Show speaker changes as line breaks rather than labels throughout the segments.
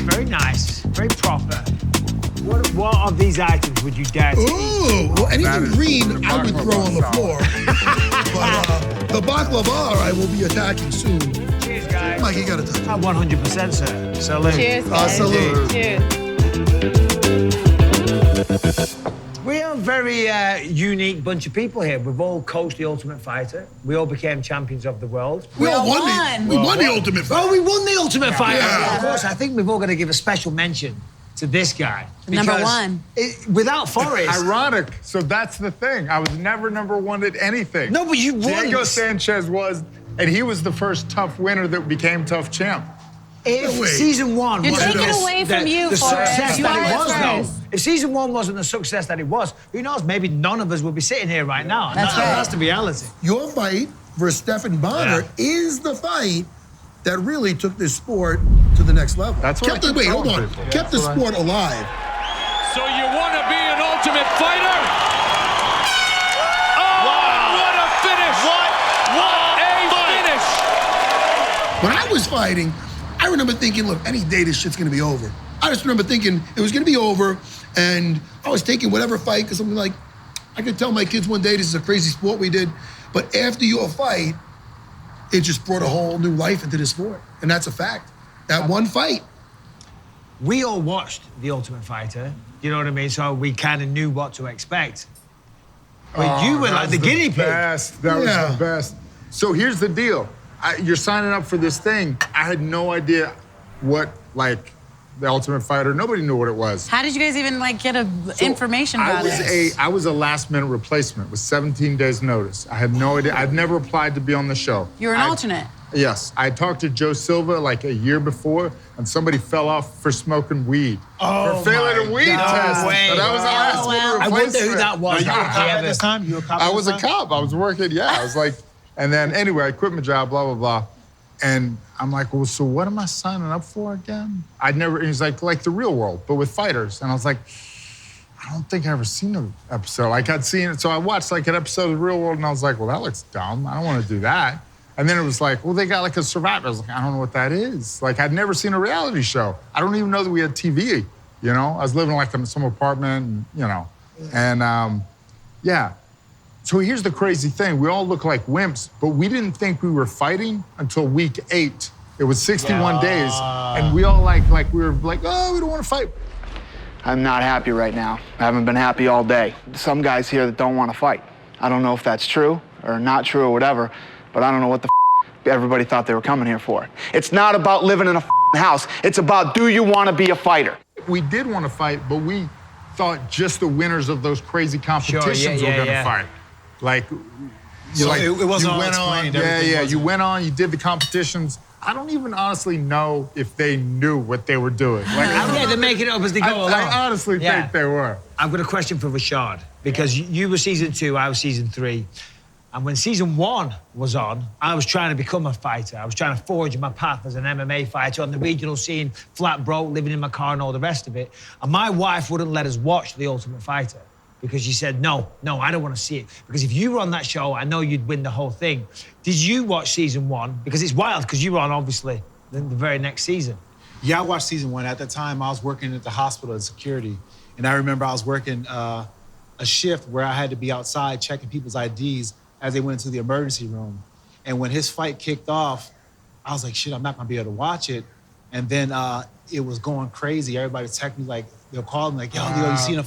Very nice, very proper. What of these items would you dare to eat?
Ooh, well, anything green I would throw on the floor. But the baklava I will be attacking soon.
Cheers, guys.
Mike, you got to touch it.
100%, sir. Salute.
Cheers, guys.
Salute.
Cheers.
We are a very unique bunch of people here. We've all coached The Ultimate Fighter. We all became champions of the world.
We all won. We won the Ultimate Fighter.
Oh, we won the Ultimate Fighter.
Yeah.
Of course, I think we've all got to give a special mention to this guy.
Number
because
one.
Without Forrest.
Ironic. So that's the thing. I was never number one at anything.
No, but you won.
Diego Sanchez was, and he was the first TUF winner that became TUF champ.
If season one
You're
wasn't
taking away from you,
the
Forrest.
success
You
that it
are
was,
first.
though, if season one wasn't the success that it was, who knows? Maybe none of us would be sitting here right now.
That's right.
That's the reality.
Your fight versus Stephan Bonner is the fight that really took this sport to the next level.
That's what
kept
I keep
hold
telling
on.
people.
Kept the sport alive.
So you want to be an Ultimate Fighter? Oh, what a finish! What a finish!
When I was fighting, I remember thinking, look, any day this shit's gonna be over. I just remember thinking it was gonna be over, and I was taking whatever fight, because I'm like, I could tell my kids one day this is a crazy sport we did, but after your fight, it just brought a whole new life into this sport, and that's a fact. That one fight.
We all watched The Ultimate Fighter, you know what I mean? So we kind of knew what to expect. But you were like the guinea pig.
That was the best. So here's the deal. You're signing up for this thing. I had no idea what, like, The Ultimate Fighter, nobody knew what it was.
How did you guys even get information about it?
I was a last-minute replacement with 17 days' notice. I had no idea. I'd never applied to be on the show.
You were an alternate.
Yes. I talked to Joe Silva like a year before, and somebody fell off for smoking weed.
Oh,
for failing a weed test.
way.
And I was a last-minute replacement.
I wonder who that was.
You were a cop at this time? You were a cop
I was a cop. I was working, I was like, and then anyway, I quit my job, blah, blah, blah. And I'm like, well, so what am I signing up for again? He's like the real world, but with fighters. And I was like, I don't think I ever seen an episode. Like I'd seen it, so I watched like an episode of the real world and I was like, well, that looks dumb. I don't want to do that. And then it was like, well, they got like a Survivor. I was like, I don't know what that is. Like I'd never seen a reality show. I don't even know that we had TV, you know? I was living like in some apartment, and, you know. And yeah. So here's the crazy thing. We all look like wimps, but we didn't think we were fighting until week 8. It was 61 days, and we all we were like, oh, we don't want to fight.
I'm not happy right now. I haven't been happy all day. Some guys here that don't want to fight. I don't know if that's true or not true or whatever, but I don't know what the everybody thought they were coming here for. It's not about living in a house. It's about, do you want to be a fighter?
We did want to fight, but we thought just the winners of those crazy competitions were going to fight. Like,
it wasn't all
went on.
explained.
You went on, you did the competitions. I don't even honestly know if they knew what they were doing. Like,
they're making it up as they go along.
I honestly think they were.
I've got a question for Rashad, because you were season 2, I was season 3. And when season 1 was on, I was trying to become a fighter. I was trying to forge my path as an MMA fighter on the regional scene, flat broke, living in my car and all the rest of it. And my wife wouldn't let us watch The Ultimate Fighter because she said, no, I don't want to see it. Because if you were on that show, I know you'd win the whole thing. Did you watch season 1? Because it's wild, because you were on, obviously, the very next season.
Yeah, I watched season 1. At the time, I was working at the hospital as security. And I remember I was working a shift where I had to be outside checking people's IDs as they went into the emergency room. And when his fight kicked off, I was like, shit, I'm not gonna be able to watch it. And then it was going crazy. Everybody was texting me like, they'll call me like, yo, you seen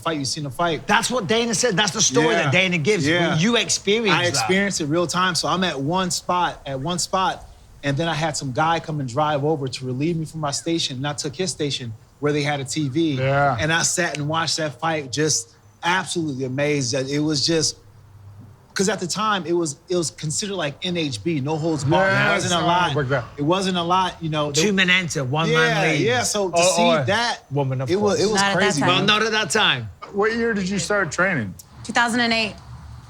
a fight?
That's what Dana said. That's the story that Dana gives.
Yeah.
When you experienced that.
I experienced it real time. So I'm at one spot, and then I had some guy come and drive over to relieve me from my station, and I took his station where they had a TV.
Yeah.
And I sat and watched that fight, just absolutely amazed. It was just, because at the time it was considered like NHB, no holds barred.
Yeah,
It wasn't a lot.
like that.
It wasn't a lot, you know.
2 men enter, 1 man leaves.
Yeah. So to see that,
woman, of
it was
Not at that
crazy.
time.
Well, not at that time.
What year did you start training?
2008,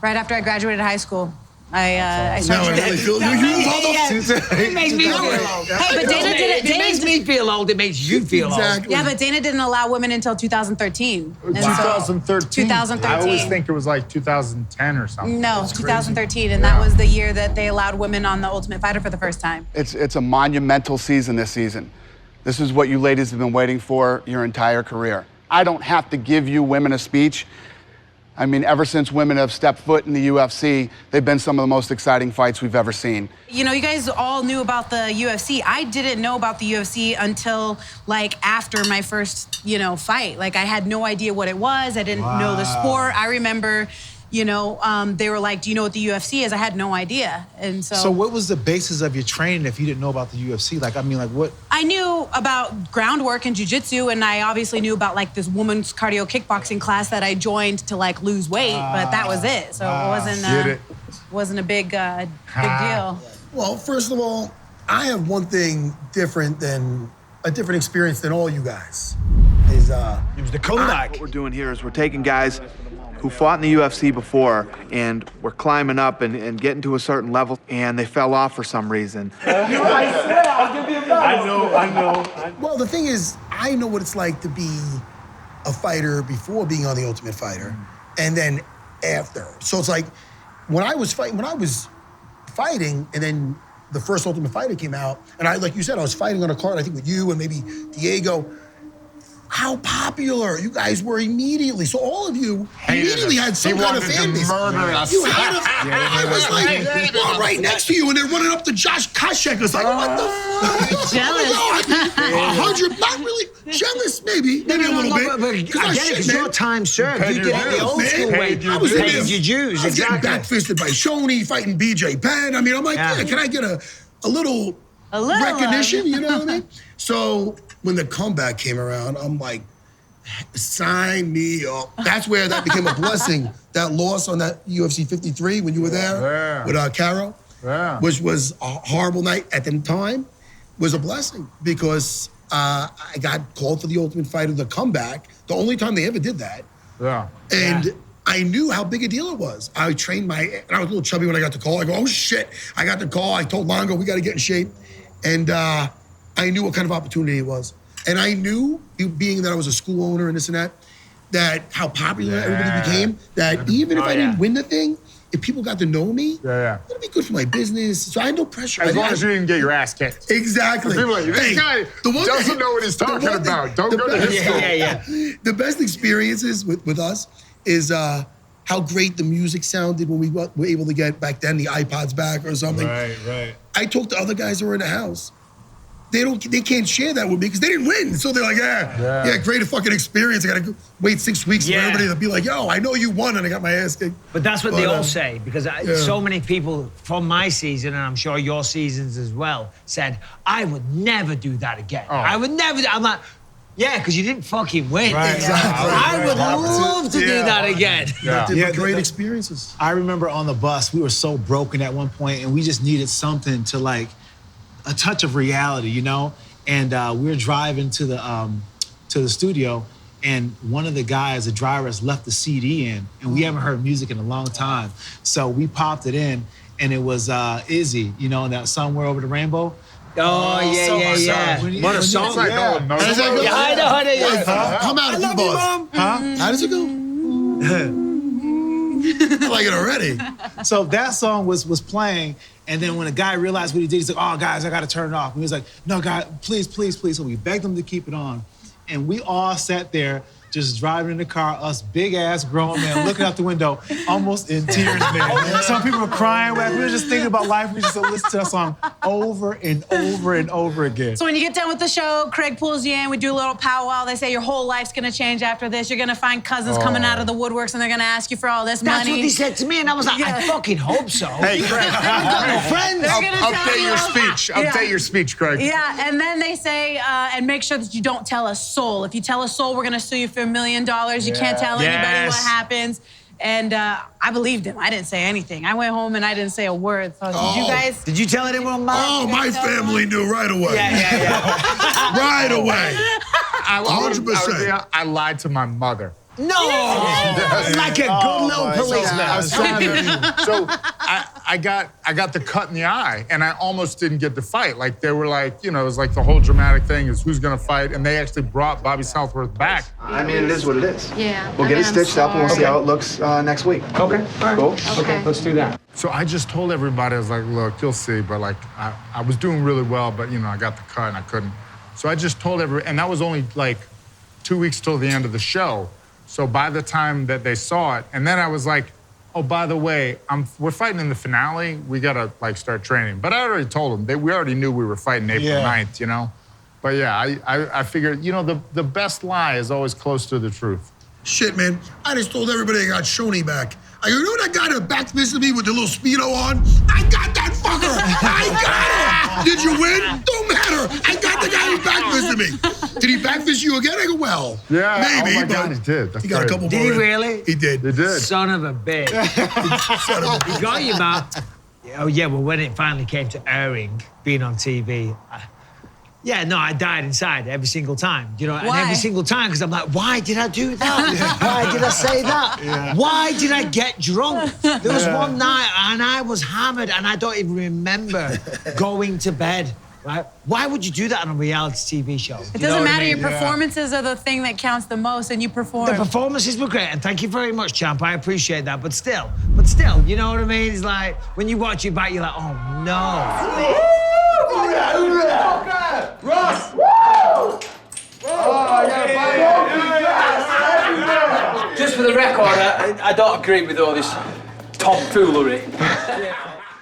right after I graduated high school. I started.
No, I really feel you
It makes me feel old.
Hey, but Dana did it.
It makes me feel old. It makes you feel
Exactly.
Yeah, but Dana didn't allow women until 2013. And so-
2013.
2013.
I always think it was like 2010 or something.
No, 2013, and that was the year that they allowed women on The Ultimate Fighter for the first time.
It's a monumental season this season. This is what you ladies have been waiting for your entire career. I don't have to give you women a speech. I mean, ever since women have stepped foot in the UFC, they've been some of the most exciting fights we've ever seen.
You know, you guys all knew about the UFC. I didn't know about the UFC until, like, after my first, you know, fight. Like, I had no idea what it was. I didn't know the sport. I remember, you know, they were like, do you know what the UFC is? I had no idea. And so...
So what was the basis of your training if you didn't know about the UFC? Like, I mean, like, what?
I knew about groundwork and jiu-jitsu, and I obviously knew about, like, this woman's cardio kickboxing class that I joined to, like, lose weight, but that was it. So it wasn't a big deal.
Well, first of all, I have one thing different than a different experience than all you guys.
It was the comeback.
What we're doing here is we're taking guys who fought in the UFC before, and were climbing up and getting to a certain level, and they fell off for some reason.
I know. Well, the thing is, I know what it's like to be a fighter before being on The Ultimate Fighter, and then after. So it's like, when I was fighting, and then the first Ultimate Fighter came out, and like you said, I was fighting on a card, I think with you and maybe Diego. How popular you guys were immediately. So all of you immediately had some kind of fan base. You had I was like, well, right next to you, and they're running up to Josh Koscheck. It's like, what the fuck?
Jealous.
100, not really jealous, maybe a little bit.
But I get it, because your time served. You did it the old school way.
I was in
Paid your dues,
I was getting back-fisted by Shoney, fighting BJ Penn. I mean, I'm like, yeah, can I get a little recognition? You know what I mean? So when the comeback came around, I'm like, sign me up. That's where that became a blessing. That loss on that UFC 53 when you were there with Caro, which was a horrible night at the time, was a blessing because I got called for the Ultimate Fighter, the comeback, the only time they ever did that. And I knew how big a deal it was. I trained and I was a little chubby when I got the call. I go, oh shit, I got the call. I told Longo, we got to get in shape. And I knew what kind of opportunity it was. And I knew, being that I was a school owner and this and that how popular everybody became, that even if I didn't win the thing, if people got to know me, it'd be good for my business. So I had no pressure.
As long as you didn't get your ass kicked.
Exactly.
People are like, this guy doesn't know what he's talking about. Don't go to his school.
The best experiences with us is how great the music sounded when we were able to get, back then, the iPods back or something.
Right.
I talked to other guys who were in the house. They can't share that with me because they didn't win. So they're like, great fucking experience. I gotta wait 6 weeks for everybody to be like, yo, I know you won and I got my ass kicked.
But that's what they all say, because so many people from my season, and I'm sure your seasons as well, said, I would never do that again. I would never. I'm like, yeah, because you didn't fucking win.
Right, exactly.
I would love to do that again.
Great experiences.
I remember on the bus, we were so broken at one point, and we just needed something to, like, a touch of reality, you know? And we were driving to the studio, and one of the guys, the driver, has left the CD in, and we haven't heard music in a long time. So we popped it in, and it was Izzy, you know, and that Somewhere Over the Rainbow.
Oh, yeah. What a song.
How does that go?
I know how to
Come out of the boss. How does it go? I like it already.
So that song was playing, and then when a guy realized what he did, he's like, oh, guys, I got to turn it off. And he was like, no, God, please, please, please. So we begged him to keep it on. And we all sat there just driving in the car, us big-ass grown men looking out the window, almost in tears, man. Some people were crying. We were just thinking about life. We just listened to that song over and over and over again.
So when you get done with the show, Craig pulls you in, we do a little powwow. They say your whole life's gonna change after this. You're gonna find cousins coming out of the woodworks, and they're gonna ask you for all this money.
That's what they said to me, and I was like, I fucking hope so.
Hey, Craig.
Friends.
Update your speech, Craig.
Yeah, and then they say, and make sure that you don't tell a soul. If you tell a soul, we're gonna sue you for $1 million. You can't tell anybody what happens. And I believed him. I didn't say anything. I went home and I didn't say a word. So did you guys?
Did you tell anyone, Mom?
Oh, my family knew right away.
Yeah.
Right away.
100%. I lied to my mother.
No! Like a good little policeman.
I was trying to, so I got the cut in the eye, and I almost didn't get to fight. Like, they were like, you know, it was like the whole dramatic thing is who's gonna fight, and they actually brought Bobby Southworth back.
I mean, it is what it is.
Yeah.
We'll get it stitched up, and we'll see how it looks next week.
Okay.
Cool?
Okay.
Let's do that.
So I just told everybody, I was like, look, you'll see, but like, I was doing really well, but you know, I got the cut and I couldn't. So I just told everyone, and that was only like 2 weeks till the end of the show. So by the time that they saw it, and then I was like, oh, by the way, we're fighting in the finale. We gotta like start training. But I already told them, we already knew we were fighting April 9th, you know? But yeah, I figured, you know, the best lie is always close to the truth.
Shit, man. I just told everybody I got Shoney back. You know that guy that backfisted me with the little Speedo on? I got that fucker! I got him! Did you win? Don't matter. I got the guy who backfisted me. Did he backfist you again? I go, well,
yeah,
maybe.
Oh my God, he did. That's
he got a couple more.
Did he really?
He did.
He did.
Son of a bitch.
Son of a
He got you, man. Oh, yeah, well, when it finally came to airing, being on TV, I died inside every single time, you know, and every single time, because I'm like, why did I do that? Why did I say that?
Yeah.
Why did I get drunk? There was one night, and I was hammered, and I don't even remember going to bed, right? Why would you do that on a reality TV show?
It doesn't matter. Your performances are the thing that counts the most, and you perform.
The performances were great, and thank you very much, champ. I appreciate that. But still, you know what I mean? It's like when you watch it back, you're like, oh no.
Russ!
Just for the record, I don't agree with all this tomfoolery.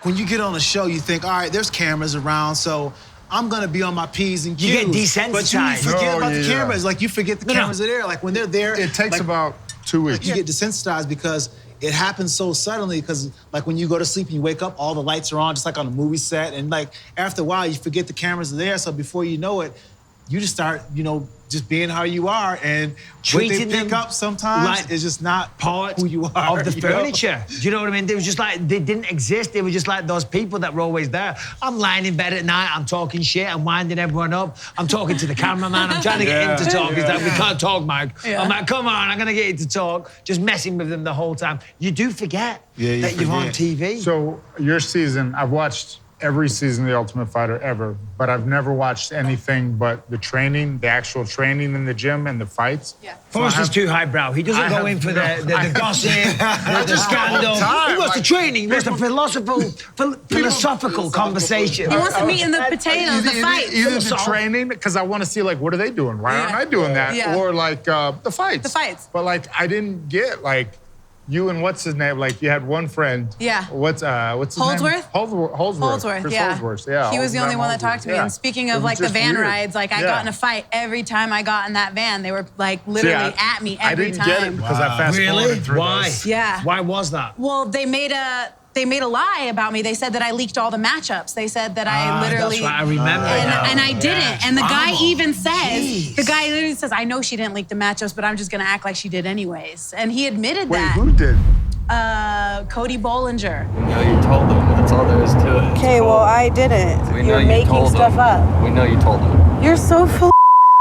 When you get on a show, you think, all right, there's cameras around, so I'm gonna be on my P's and Q's.
You get desensitized.
But you forget about the
yeah.
cameras. Like, you forget the cameras are there. Like, when they're there...
It takes
like,
about 2 weeks.
Like, you get desensitized because it happens so suddenly, because, like, when you go to sleep and you wake up, all the lights are on, just like on a movie set. And, like, after a while, you forget the cameras are there. So before you know it, you just start, you know, just being how you are, and
treating
what they pick
them
up sometimes
like
is just not
part
who you are
of the
you know?
furniture. Do you know what I mean? They was just like, they didn't exist. They were just like those people that were always there. I'm lying in bed at night, I'm talking shit, I'm winding everyone up, I'm talking to the cameraman, I'm trying to get him to talk. He's like, we can't talk, Mike.
Yeah.
I'm like, come on, I'm gonna get you to talk. Just messing with them the whole time. You do forget that you're on TV.
So your season, I've watched every season of The Ultimate Fighter ever, but I've never watched anything but the training, the actual training in the gym and the fights.
Yeah.
Forrest is too highbrow. He doesn't go in for the gossip, the scandal. He wants the training. He wants the philosophical conversation.
He wants the meat and the potatoes, the fight.
Either the training, because I want to see, like, what are they doing? Why aren't I doing that?
Yeah.
Or, like, the fights.
The fights.
But, like, I didn't get, like, you and what's his name? Like, you had one friend.
Yeah.
What's his
Holdsworth?
name? Holdsworth. Chris
Yeah.
Holdsworth, yeah.
He was the only one that talked to me.
Yeah.
And speaking
It
of
was
like the
just
van
weird.
rides, like I
Yeah.
got in a fight every time I got in that van. They were like literally at me
I
every
didn't
time.
get it because I fast forwarded through
Why?
those.
Yeah.
Why was that?
Well, they made a lie about me. They said that I leaked all the matchups. They said that I literally.
That's right, I remember now.
And I didn't. And the guy even says,
Jeez.
the guy literally says, I know she didn't leak the matchups, but I'm just gonna act like she did anyways. And he admitted
Wait,
that.
who did?
Cody Bollinger.
We know you told them. That's all there is to it.
Okay, well, I didn't.
We know
You're
you
making
told
stuff
them.
up.
We know you told them.
You're so full.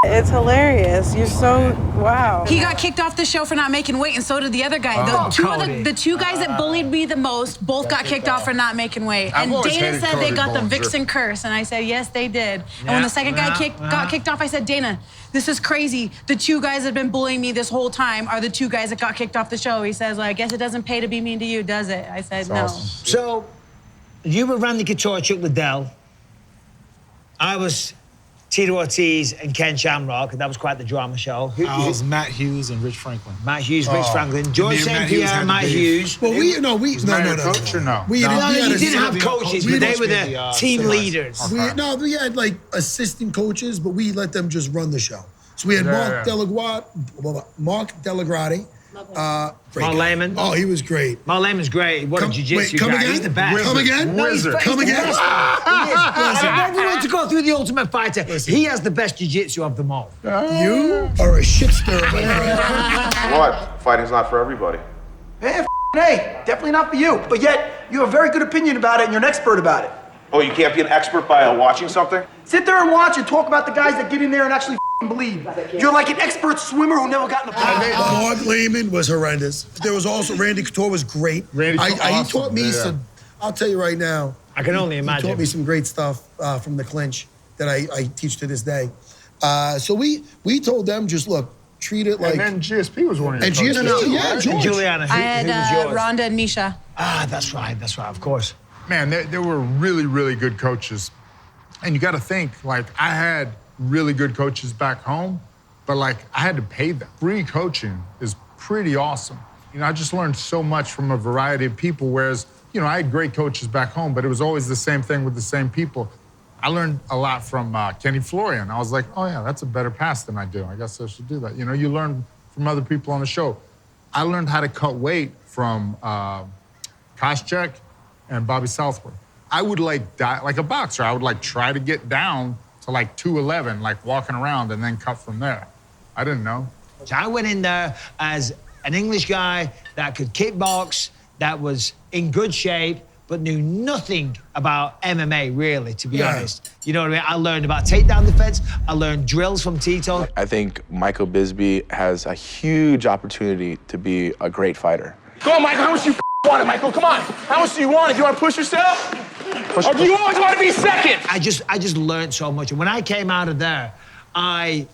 It's hilarious. You're so, wow.
He got kicked off the show for not making weight, and so did the other guy. The two guys that bullied me the most both got kicked off for not making weight.
I've
And
always
Dana
hated
said
Cody
they got the
Bollinger.
Vixen curse, and I said, yes, they did. And when the second guy got kicked off, I said, Dana, this is crazy. The two guys that have been bullying me this whole time are the two guys that got kicked off the show. He says, well, I guess it doesn't pay to be mean to you, does it? I said, no.
Awesome.
So, you were Randy Couture, Chuck Liddell. I was Tito Ortiz and Ken Shamrock, and that was quite the drama show.
I was Matt Hughes and Rich Franklin.
Matt Hughes, Rich Franklin, Joyce
Me and
St.
Matt Hughes
Pierre,
had
Matt
the beef.
Hughes.
Well, no.
Matt a coach or no?
We
No,
had
you
a-
didn't have coaches, but they were the team
supervisor.
leaders.
We had like assistant coaches, but we let them just run the show. So we had Mark Delagrade. Great
Mark
guy.
Lehman.
Oh, he was great.
Mark Lehman's great. What a jiu-jitsu
come
guy.
again?
He's the best.
Come again?
Wizard.
Come again?
He is. I never want to go through the Ultimate Fighter. He has the best jiu-jitsu of them all.
You are a shit stirrer, my friend.
What? Fighting's not for everybody.
Hey, definitely not for you. But yet, you have a very good opinion about it and you're an expert about it.
Oh, you can't be an expert by watching something?
Sit there and watch and talk about the guys that get in there and actually believe. You're like an expert swimmer who never got in the pool.
Mark Lehman was horrendous. There was also Randy Couture was great.
Randy
He
awesome,
taught me
yeah.
some. I'll tell you right now.
I can only
He
imagine.
taught me some great stuff from the clinch that I teach to this day. So we told them just look, treat it like.
And then GSP was one of your
And
coaches.
GSP, yeah,
And
George.
Juliana, who,
I
who was
had
yours?
Rhonda and Misha.
That's right, of course.
Man, they were really, really good coaches. And you got to think, like, I had really good coaches back home, but like I had to pay them. Free coaching is pretty awesome. You know, I just learned so much from a variety of people, whereas, you know, I had great coaches back home, but it was always the same thing with the same people. I learned a lot from Kenny Florian. I was like, oh yeah, that's a better pass than I do. I guess I should do that. You know, you learn from other people on the show. I learned how to cut weight from Koscheck and Bobby Southworth. I would like die like a boxer. I would like try to get down to like 211, like walking around, and then cut from there. I didn't know.
So I went in there as an English guy that could kickbox, that was in good shape, but knew nothing about MMA, really, to be honest. You know what I mean? I learned about takedown defense. I learned drills from Tito.
I think Michael Bisping has a huge opportunity to be a great fighter.
Go on, Michael. How much do you want it, Michael? Come on. How much do you want it? Do you want to push yourself? Or do you always want to be second?
I just learned so much. And when I came out of there, I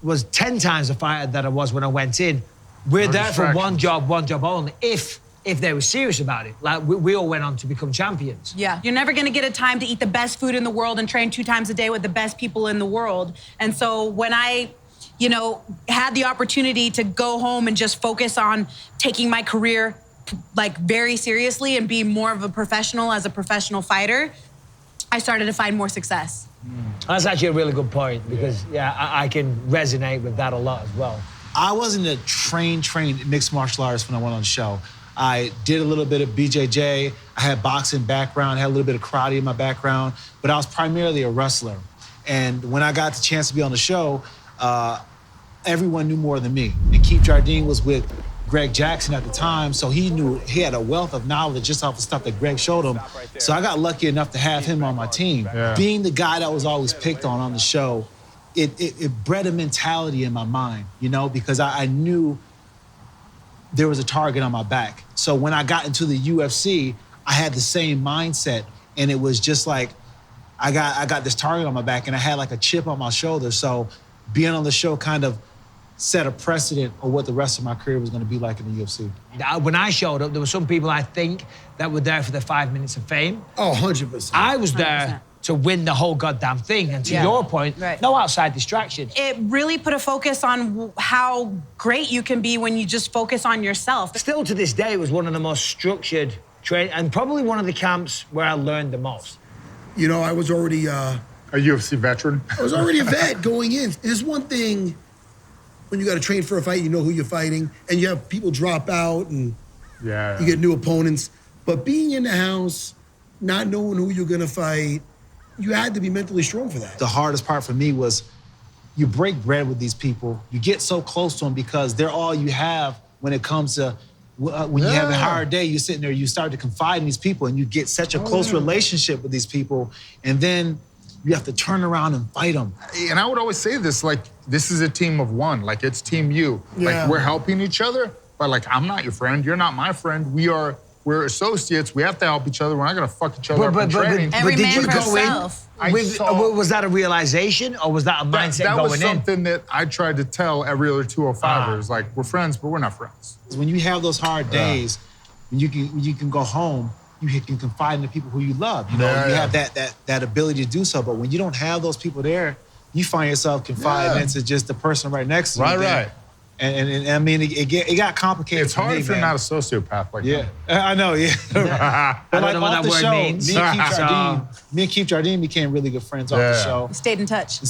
was 10 times the fighter that I was when I went in. We're there for one job only, if they were serious about it. Like, we all went on to become champions.
Yeah, you're never gonna get a time to eat the best food in the world and train 2 times a day with the best people in the world. And so when I, you know, had the opportunity to go home and just focus on taking my career like very seriously and be more of a professional as a professional fighter, I started to find more success.
That's actually a really good point because, yeah, I can resonate with that a lot as well.
I wasn't a trained mixed martial artist when I went on the show. I did a little bit of BJJ. I had boxing background, had a little bit of karate in my background, but I was primarily a wrestler. And when I got the chance to be on the show, everyone knew more than me. And Keith Jardine was with Greg Jackson at the time, so he had a wealth of knowledge just off the stuff that Greg showed him. So I got lucky enough to have him on my team. Yeah. Being the guy that was always picked on the show, it bred a mentality in my mind, you know, because I knew there was a target on my back. So when I got into the UFC, I had the same mindset, and it was just like, I got this target on my back, and I had like a chip on my shoulder. So being on the show kind of set a precedent of what the rest of my career was going to be like in the UFC.
When I showed up, there were some people I think that were there for the 5 minutes of fame.
Oh, 100%.
I was there to win the whole goddamn thing. And to your point, no outside distraction.
It really put a focus on how great you can be when you just focus on yourself.
Still to this day, it was one of the most structured training, and probably one of the camps where I learned the most.
You know, I was already
a UFC veteran.
I was already a vet going in. There's one thing when you got to train for a fight, you know who you're fighting, and you have people drop out and you get new opponents. But being in the house, not knowing who you're gonna fight, you had to be mentally strong for that.
The hardest part for me was you break bread with these people. You get so close to them because they're all you have when it comes to when you have a hard day. You're sitting there, you start to confide in these people, and you get such a close relationship with these people, and then you have to turn around and fight them.
And I would always say this, like, this is a team of one. Like, it's team you. Like, we're helping each other, but like, I'm not your friend. You're not my friend. We're associates. We have to help each other. We're not gonna fuck each other up in training.
Every man for himself.
Was that a realization, or was that a mindset
that
going
was
in?
something that I tried to tell every other 205ers. Like, we're friends, but we're not friends.
When you have those hard days, when you can go home, you can confide in the people who you love. You know, you have that ability to do so. But when you don't have those people there, you find yourself confiding into just the person right next to you.
Right.
And I mean, it got complicated.
It's hard if you're not a sociopath like that.
I know,
I don't know what that word means.
Me and Keith Jardine became really good friends off the show.
We stayed in touch.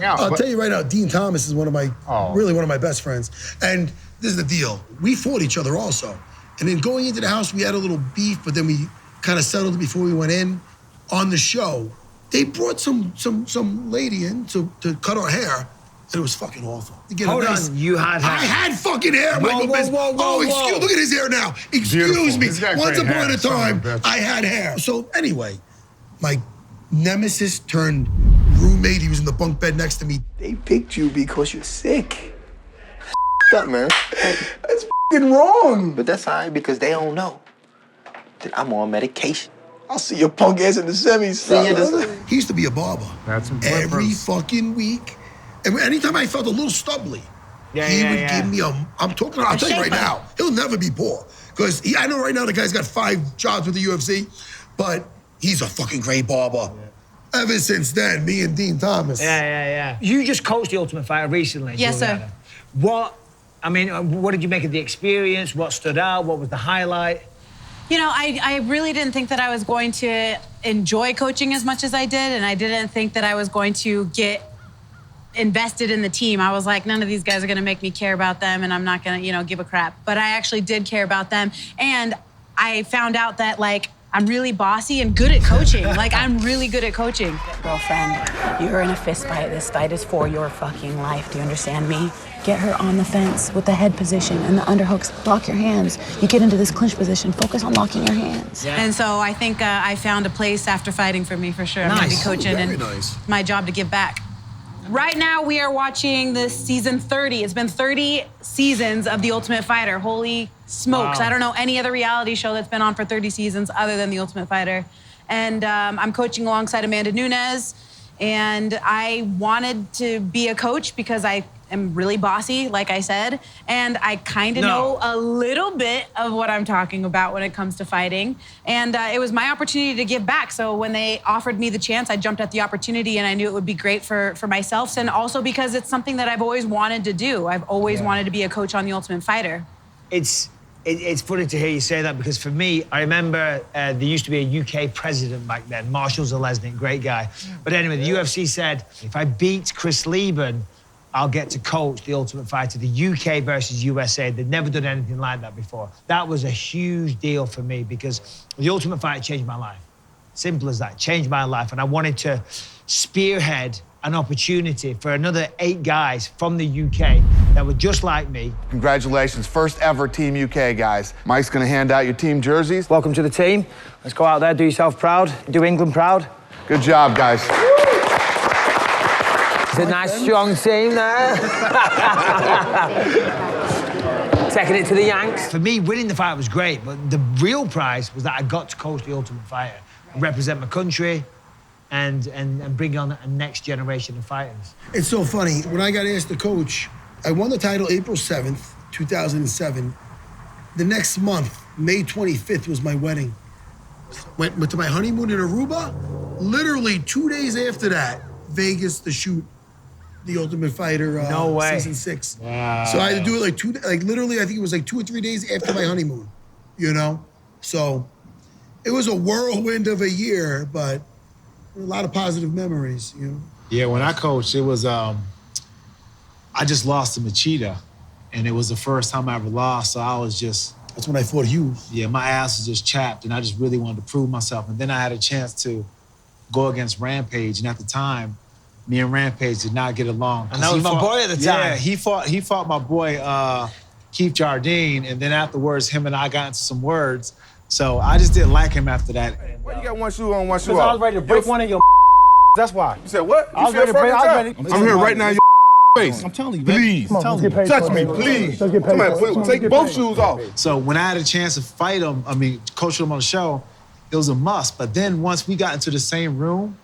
I'll tell you right now, Dean Thomas is really one of my best friends. And this is the deal. We fought each other also. And then going into the house, we had a little beef, but then we kind of settled it before we went in. On the show, they brought some lady in to cut our hair, and it was fucking awful.
Hold on, you had hair?
I had fucking hair, Michael Bisping. Excuse, look at his hair now. Excuse me. Once upon a time, I had hair. So anyway, my nemesis turned roommate, he was in the bunk bed next to me.
They picked you because you're sick. That's up, man. That's f***ing wrong.
But that's all right, because they don't know that I'm on medication.
I'll see your punk ass in the semis.
He used to be a barber.
That's
every fucking week. And anytime I felt a little stubbly, he would give me I'll tell you right now, he'll never be poor. Because I know right now the guy's got 5 jobs with the UFC, but he's a fucking great barber. ever since then, me and Dean Thomas.
Yeah. You just coached the Ultimate Fighter recently,
Yes,
Julianna.
sir.
What did you make of the experience? What stood out? What was the highlight?
You know, I really didn't think that I was going to enjoy coaching as much as I did, and I didn't think that I was going to get invested in the team. I was like, none of these guys are gonna make me care about them, and I'm not gonna, give a crap. But I actually did care about them, and I found out that, like, I'm really bossy and good at coaching. Like, I'm really good at coaching.
Girlfriend, you're in a fist fight. This fight is for your fucking life. Do you understand me? Get her on the fence with the head position and the underhooks. Lock your hands. You get into this clinch position. Focus on locking your hands.
Yeah. And so I think I found a place after fighting for me, for sure. I'm gonna be coaching, and my job to give back. Right now, we are watching the season 30. It's been 30 seasons of The Ultimate Fighter. Holy smokes.
Wow.
I don't know any other reality show that's been on for 30 seasons other than The Ultimate Fighter. And I'm coaching alongside Amanda Nunes. And I wanted to be a coach because I am really bossy, like I said. And I kind of know a little bit of what I'm talking about when it comes to fighting. And it was my opportunity to give back. So when they offered me the chance, I jumped at the opportunity, and I knew it would be great for myself, and also because it's something that I've always wanted to do. I've always wanted to be a coach on The Ultimate Fighter.
It's funny to hear you say that, because for me, I remember there used to be a UK president back then, Marshall Zalesnik, great guy. But anyway, the UFC said, if I beat Chris Lieben, I'll get to coach The Ultimate Fighter, the UK versus USA. They'd never done anything like that before. That was a huge deal for me, because The Ultimate Fighter changed my life. Simple as that, changed my life. And I wanted to spearhead an opportunity for another 8 guys from the UK that were just like me.
Congratulations, first ever Team UK, guys. Mike's gonna hand out your team jerseys.
Welcome to the team. Let's go out there, do yourself proud, do England proud.
Good job, guys.
It's a nice, strong team there. Taking it to the Yanks.
For me, winning the fight was great, but the real prize was that I got to coach The Ultimate Fighter, represent my country, and bring on a next generation of fighters.
It's so funny. When I got asked to coach, I won the title April 7th, 2007. The next month, May 25th, was my wedding. Went to my honeymoon in Aruba. Literally 2 days after that, Vegas to shoot The Ultimate Fighter
No way.
season 6.
Wow.
So I had to do it literally, I think it was 2 or 3 days after my honeymoon, So it was a whirlwind of a year, but a lot of positive memories,
Yeah, when I coached, it was, I just lost to Machida, and it was the first time I ever lost, so I was just...
That's when I fought Hughes.
Yeah, my ass was just chapped, and I just really wanted to prove myself. And then I had a chance to go against Rampage, and at the time, me and Rampage did not get along.
And that was my boy at the time.
Yeah, he fought my boy, Keith Jardine, and then afterwards, him and I got into some words. So I just didn't like him after that.
Why you got one shoe on, one shoe
Because
off?
I was ready to break one of your That's why.
You said what?
I was ready to break.
I'm here right now in your face.
I'm telling you,
please. Touch me, please. Somebody take both shoes off.
So when I had a chance to fight him, coach him on the show, it was a must. But then once we got into the same room,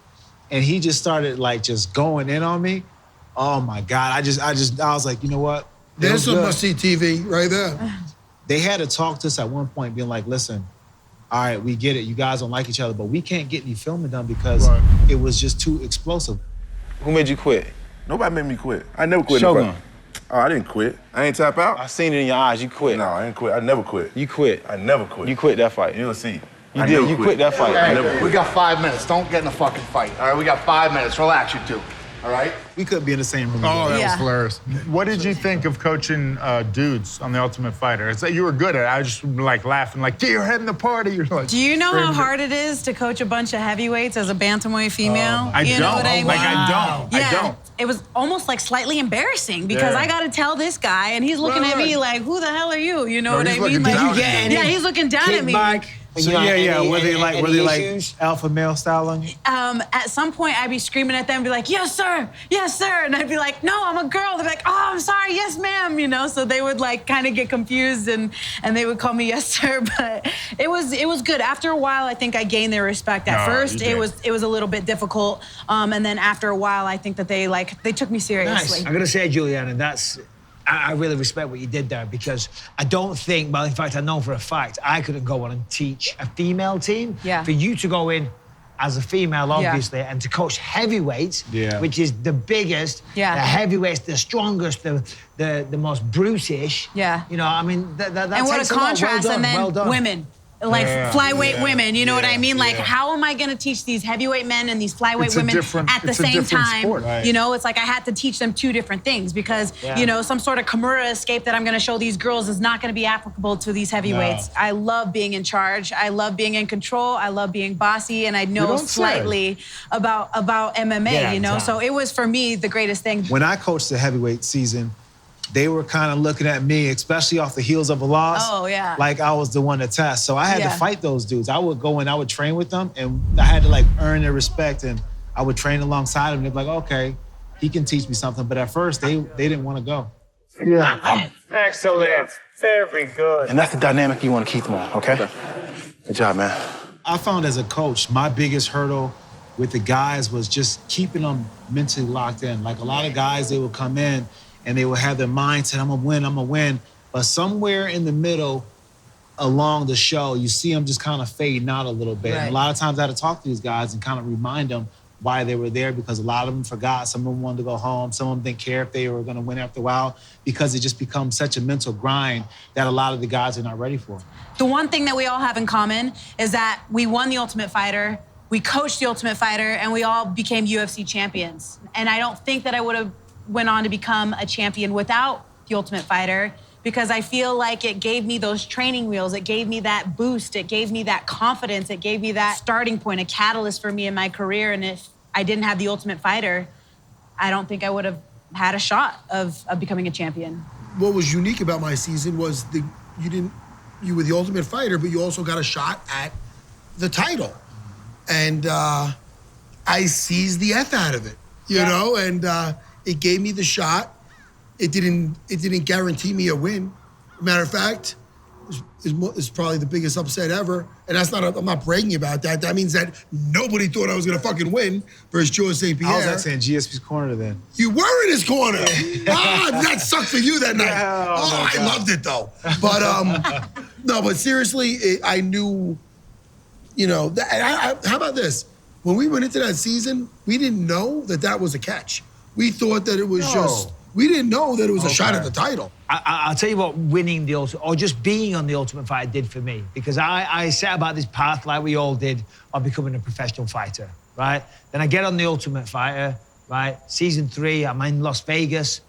and he just started just going in on me, oh my God! I was like, you know what?
There's some must-see TV right there.
They had to talk to us at one point, being like, listen, all right, we get it. You guys don't like each other, but we can't get any filming done because it was just too explosive.
Who made you quit? Nobody made me quit. I never quit.
Shogun.
Oh, I didn't quit. I ain't tap out.
I seen it in your eyes. You quit.
No, I ain't quit. I never quit.
You quit.
I never quit.
You quit that fight.
You'll see.
You did. You quit that fight.
I never quit.
We got 5 minutes. Don't get in a fucking fight. All right, we got 5 minutes. Relax, you two. All right?
We couldn't be in the same room.
Oh, that
Yeah.
was hilarious. What did you think of coaching dudes on The Ultimate Fighter? It's like you were good at it. I just laughing, get your head in the party. You're like,
Do you know how hard it is to coach a bunch of heavyweights as a bantamweight female?
I
you
don't.
know what I mean?
I don't.
Yeah,
I don't.
It was almost slightly embarrassing because I got to tell this guy, and he's looking at me like, "Who the hell are you?" You know what I mean?
Did you get any
he's looking down at me.
So were they like alpha male style on you?
At some point, I'd be screaming at them, and be like, "Yes, sir, yes, sir," and I'd be like, "No, I'm a girl." They'd be like, "Oh, I'm sorry, yes, ma'am." So they would kind of get confused, and they would call me yes, sir. But it was good. After a while, I think I gained their respect. At first, it was a little bit difficult, and then after a while, I think that they took me seriously.
Nice. I gotta say, Julianna, I really respect what you did there, because I don't think, in fact, I know for a fact, I couldn't go on and teach a female team.
Yeah.
For you to go in as a female, obviously, and to coach heavyweights, which is the biggest, the heavyweights, the strongest, the most brutish.
Yeah.
You know, I mean, that
and what
takes
a contrast,
well done,
and then
well done.
women. Like flyweight women, you know what I mean? Like, how am I gonna teach these heavyweight men and these flyweight women at the same time?
Sport, right.
You know, it's like I had to teach them two different things because, you know, some sort of Kimura escape that I'm gonna show these girls is not gonna be applicable to these heavyweights. I love being in charge. I love being in control. I love being bossy, and I know slightly about MMA, you know? So it was, for me, the greatest thing.
When I coached the heavyweight season, they were kind of looking at me, especially off the heels of a loss.
Oh, yeah.
Like I was the one to test. So I had to fight those dudes. I would go and I would train with them, and I had to like earn their respect, and I would train alongside them. They'd be like, okay, he can teach me something. But at first, they didn't want to go.
Yeah. Excellent. Very good.
And that's the dynamic you want to keep them on, okay? Good job, man.
I found as a coach, my biggest hurdle with the guys was just keeping them mentally locked in. Like a lot of guys, they would come in and they would have their mindset, I'm gonna win. But somewhere in the middle along the show, you see them just kind of fading out a little bit. And a lot of times I had to talk to these guys and kind of remind them why they were there, because a lot of them forgot. Some of them wanted to go home. Some of them didn't care if they were gonna win after a while, because it just becomes such a mental grind that a lot of the guys are not ready for.
The one thing that we all have in common is that we won the Ultimate Fighter, we coached the Ultimate Fighter, and we all became UFC champions. And I don't think that I would have went on to become a champion without the Ultimate Fighter, because I feel like it gave me those training wheels, it gave me that boost, it gave me that confidence, it gave me that starting point, a catalyst for me in my career. And if I didn't have the Ultimate Fighter, I don't think I would have had a shot of becoming a champion.
What was unique about my season was you were the Ultimate Fighter, but you also got a shot at the title. And I seized the F out of it, you know, and it gave me the shot. It didn't guarantee me a win. Matter of fact, it's probably the biggest upset ever. And I'm not bragging about that. That means that nobody thought I was gonna fucking win versus George St. Pierre.
I was actually in GSP's corner then.
You were in his corner. That sucked for you that night. I loved it though. But no, but seriously, I knew, you know, how about this? When we went into that season, we didn't know that was a catch. We thought that it was we didn't know that it was a shot at the title.
I'll tell you what winning the Ultimate, or just being on the Ultimate Fighter did for me, because I set about this path like we all did of becoming a professional fighter, right? Then I get on the Ultimate Fighter, right? Season 3, I'm in Las Vegas.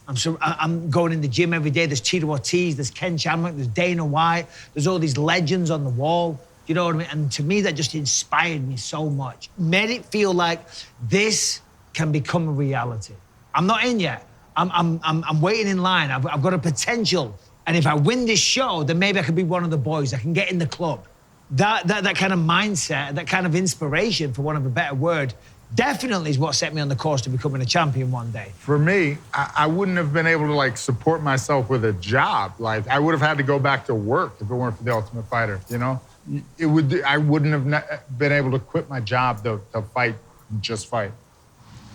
I'm going in the gym every day. There's Tito Ortiz, there's Ken Shamrock, there's Dana White. There's all these legends on the wall. You know what I mean? And to me, that just inspired me so much. Made it feel like this can become a reality. I'm not in yet. I'm waiting in line. I've got a potential. And if I win this show, then maybe I could be one of the boys. I can get in the club. That kind of mindset, that kind of inspiration, for want of a better word, definitely is what set me on the course to becoming a champion one day.
For me, I wouldn't have been able to like support myself with a job. Like I would have had to go back to work if it weren't for the Ultimate Fighter, you know? I wouldn't have been able to quit my job to fight, just fight.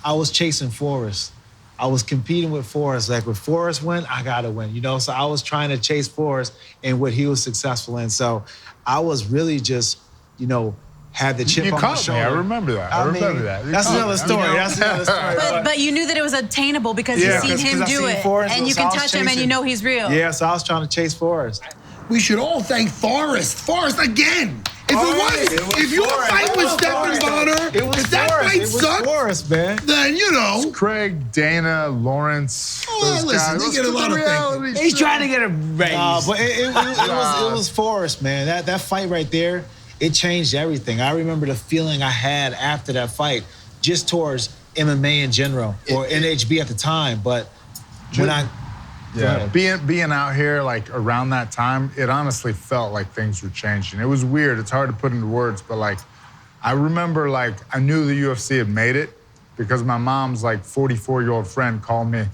I was chasing Forrest. I was competing with Forrest. Like, if Forrest win, I gotta win, you know? So I was trying to chase Forrest in what he was successful in. So I was really just, you know, had the chip on my shoulder.
I remember that. I remember that.
That's another story. That's another story.
But you knew that it was attainable because you've seen him do it. And you can touch him and you know he's real.
Yeah, so I was trying to chase Forrest.
We should all thank Forrest. Forrest again. If your fight was Stephen Bonner, if that fight sucked,
Forrest, man.
Then, you know.
It's Craig, Dana, Lawrence.
Listen, they get a lot of things.
He's trying to get a raise.
But it was Forrest, man. That fight right there, it changed everything. I remember the feeling I had after that fight, just towards MMA in general, or NHB at the time. But
being out here like around that time, it honestly felt like things were changing. It was weird. It's hard to put into words, but like I remember like I knew the UFC had made it because my mom's like 44-year-old friend called me.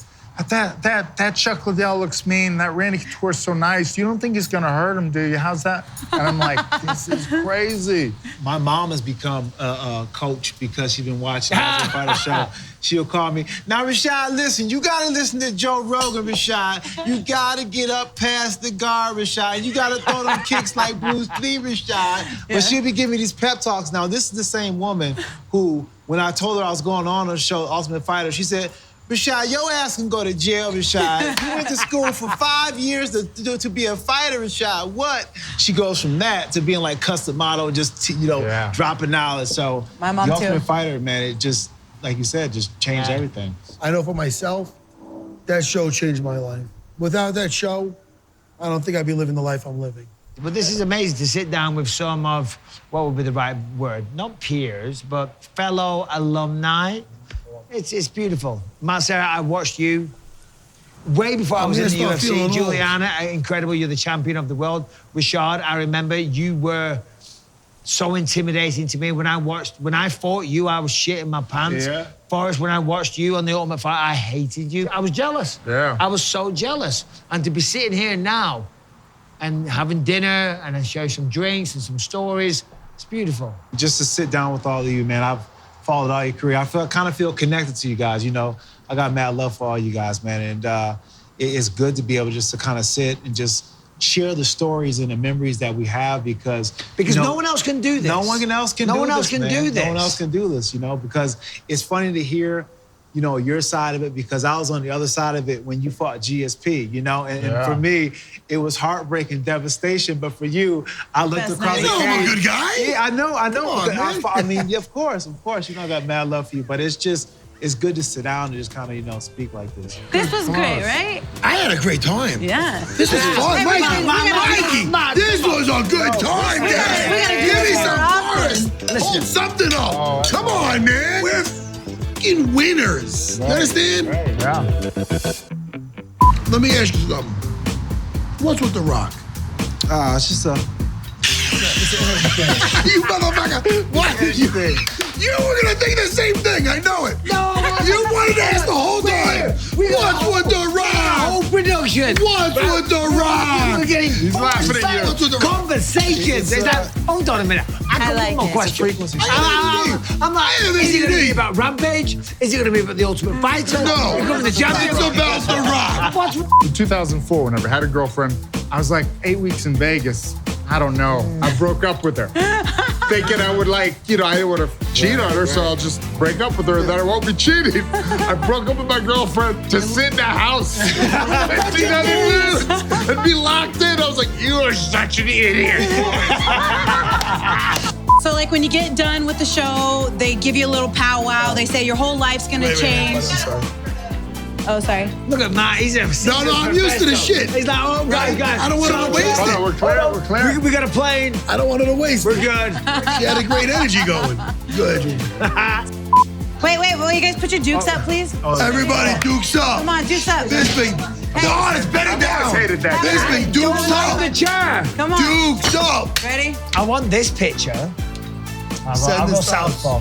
That Chuck Liddell looks mean. That Randy Couture's so nice. You don't think he's gonna hurt him, do you? How's that? And I'm like, this is crazy.
My mom has become a coach because she's been watching the Fighter show. she'll call me. Now, Rashad, listen, you gotta listen to Joe Rogan, Rashad. You gotta get up past the guard, Rashad. You gotta throw them kicks like Bruce Lee, Rashad. But she'll be giving me these pep talks. Now, this is the same woman who, when I told her I was going on the show, Ultimate Fighter, she said, Rashad, your ass can go to jail, Rashad. You went to school for 5 years to be a fighter, Rashad. What? She goes from that to being like custom model, just, dropping knowledge. So
my mom
the Ultimate
too.
Fighter, man, it just, like you said, just changed everything.
I know for myself, that show changed my life. Without that show, I don't think I'd be living the life I'm living.
But this is amazing to sit down with some of, what would be the right word? Not peers, but fellow alumni. It's beautiful. Serra, I watched you way before I was in the UFC. Julianna, incredible. You're the champion of the world. Rashad, I remember you were so intimidating to me. When I fought you, I was shitting my pants.
Yeah.
Forrest, when I watched you on the Ultimate Fight, I hated you. I was jealous.
Yeah.
I was so jealous. And to be sitting here now and having dinner and then show some drinks and some stories, it's beautiful.
Just to sit down with all of you, man, I've followed all your career. I kind of feel connected to you guys, you know. I got mad love for all you guys, man. And it's good to be able just to kind of sit and just share the stories and the memories that we have because
no one else can do this.
No one else can do this. No one else can do this, you know, because it's funny to hear, you know, your side of it because I was on the other side of it when you fought GSP, you know, and for me, it was heartbreaking devastation. But for you, I looked across the cage.
I'm a good guy.
Yeah, I know.
On,
I mean, of course, you know, I got mad love for you, but it's good to sit down and just kind of, you know, speak like this.
This was great, right?
I had a great time.
Yeah.
This was fun. Mikey, this was a good time, Dad. Give me some Forrest. Hold something up. Come on, man. We're fucking winners. You understand?
Yeah.
Let me ask you something. What's with The Rock?
It's just a...
You motherfucker. What? You were gonna think the same thing, I know it.
No,
you wanted to ask the whole time. What's with The Rock?
Whole production.
What's with The Rock?
We're getting
He's laughing at you.
Conversations. Hold on a minute.
I like
one more
it.
question. I'm like, is it gonna be about Rampage? Is it gonna be about the Ultimate Fighter?
No.
Becoming the champion?
It's about The Rock.
What's
In 2004, whenever I had a girlfriend, I was like 8 weeks in Vegas. I don't know. I broke up with her. Thinking I would I didn't want to cheat on her, so I'll just break up with her and then I won't be cheating. I broke up with my girlfriend to sit in the house and see nothing new and be locked in. I was like, you are such an idiot.
So like when you get done with the show, they give you a little powwow. They say your whole life's gonna change. Oh, sorry.
Look at Matt, he's a
No, I'm used to the shit.
He's like, oh, guys.
I don't want to waste it.
We're clear.
We got a plane.
I don't want her to waste it.
We're good.
She had a great energy going. Good.
Wait, will you guys put your dukes up, please?
Everybody dukes up.
Come on, dukes up.
Bisping. God, it's better down.
hated that.
Bisping, dukes up.
the chair.
Come on.
Dukes up.
Ready?
I want this picture. I'll go southpaw.